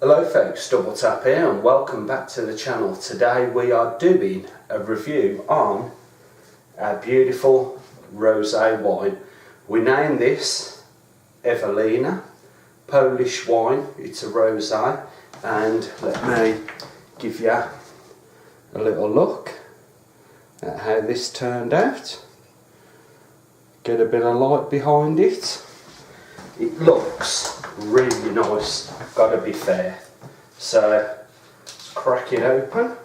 Hello folks, Double Tap here and welcome back to the channel. Today we are doing a review on our beautiful rosé wine. We name this Ewelina, Polish wine. It's a rosé, and let me give you a little look at how this turned out. Get a bit of light behind it. It looks really nice, gotta be fair. So let's crack it open.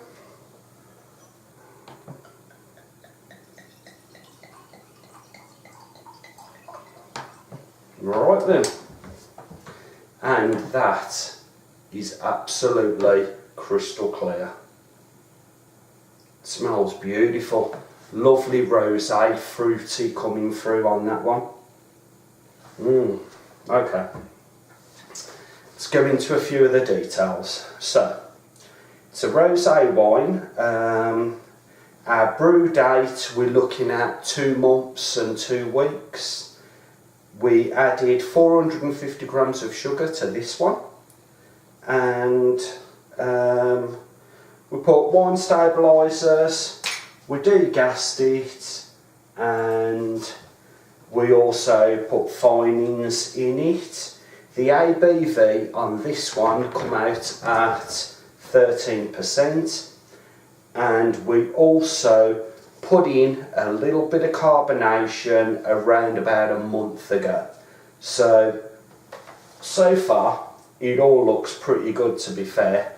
Right then, and that is absolutely crystal clear. It smells beautiful, lovely rosé, fruity coming through on that one. Okay, let's go into a few of the details. So, it's a rosé wine. Our brew date, we're looking at 2 months and 2 weeks. We added 450 grams of sugar to this one, and we put wine stabilisers, we degassed it, and we also put finings in it. The ABV on this one come out at 13%, and we also put in a little bit of carbonation around about a month ago. So far it all looks pretty good, to be fair.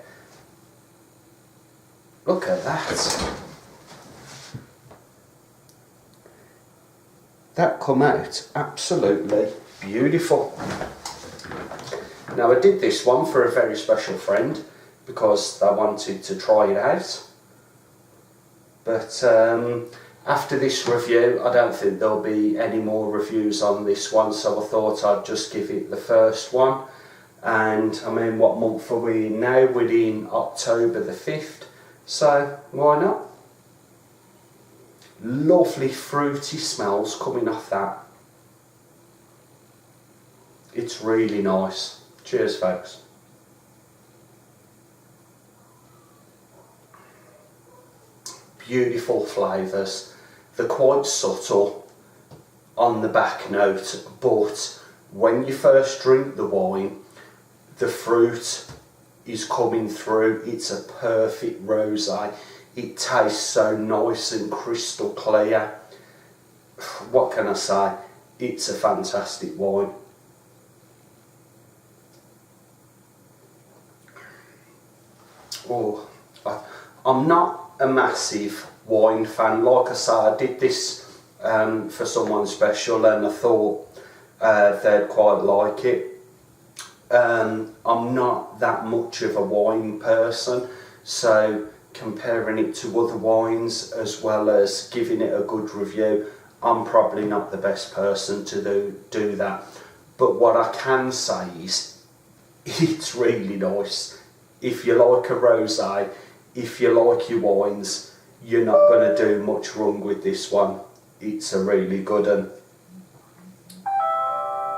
Look at that. That come out absolutely beautiful. Now, I did this one for a very special friend because they wanted to try it out. But after this review, I don't think there'll be any more reviews on this one, so I thought I'd just give it the first one. And I mean, what month are we in now? We're in October the 5th, so why not? Lovely fruity smells coming off that. It's really nice. Cheers folks. Beautiful flavours. They're quite subtle on the back note, but when you first drink the wine, the fruit is coming through. It's a perfect rosé. It tastes so nice and crystal clear. What can I say? It's a fantastic wine. Oh, I'm not a massive wine fan. Like I say, I did this for someone special, and I thought they'd quite like it. I'm not that much of a wine person, so comparing it to other wines as well as giving it a good review, I'm probably not the best person to do that. But what I can say is it's really nice. If you like a rosé, if you like your wines, you're not going to do much wrong with this one. It's a really good one.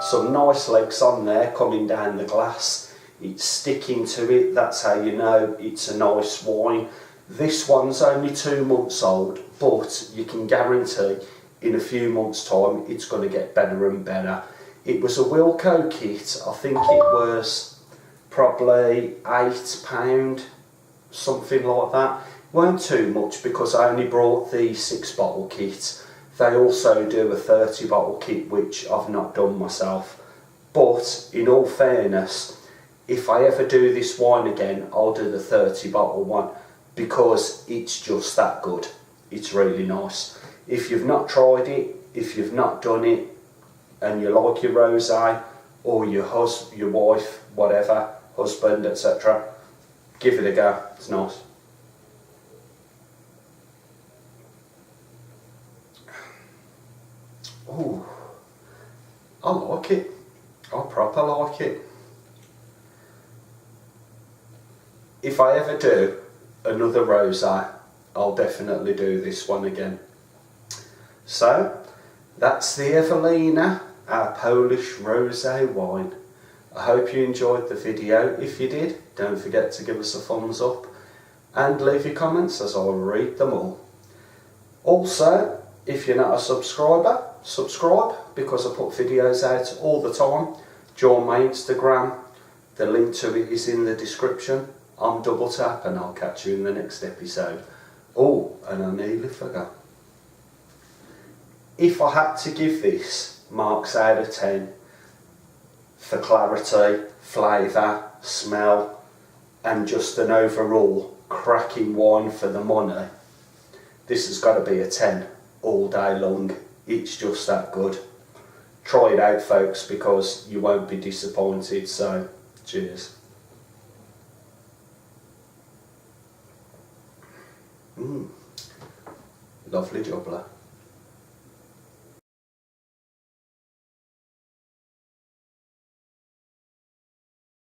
Some nice legs on there coming down the glass. It's sticking to it, that's how you know it's a nice wine. This one's only 2 months old, but you can guarantee in a few months' time it's going to get better and better. It was a Wilko kit. I think it was probably £8, something like that. Weren't too much because I only brought the 6-bottle kit. They also do a 30-bottle kit, which I've not done myself. But in all fairness, if I ever do this wine again, I'll do the 30-bottle one because it's just that good. It's really nice. If you've not tried it, if you've not done it, and you like your rosé or your wife, whatever, husband, etc., give it a go. It's nice. Oh, I like it. I proper like it. If I ever do another rosé, I'll definitely do this one again. So that's the Ewelina, our Polish rosé wine. I hope you enjoyed the video. If you did, don't forget to give us a thumbs up and leave your comments as I'll read them all. Also, if you're not a subscriber, subscribe, because I put videos out all the time. Join my Instagram, the link to it is in the description. I'm Double Tap, and I'll catch you in the next episode. Oh, and I nearly forgot. If I had to give this marks out of 10 for clarity, flavour, smell, and just an overall cracking wine for the money, this has got to be a 10 all day long. It's just that good. Try it out, folks, because you won't be disappointed. So, cheers. Lovely jubbler.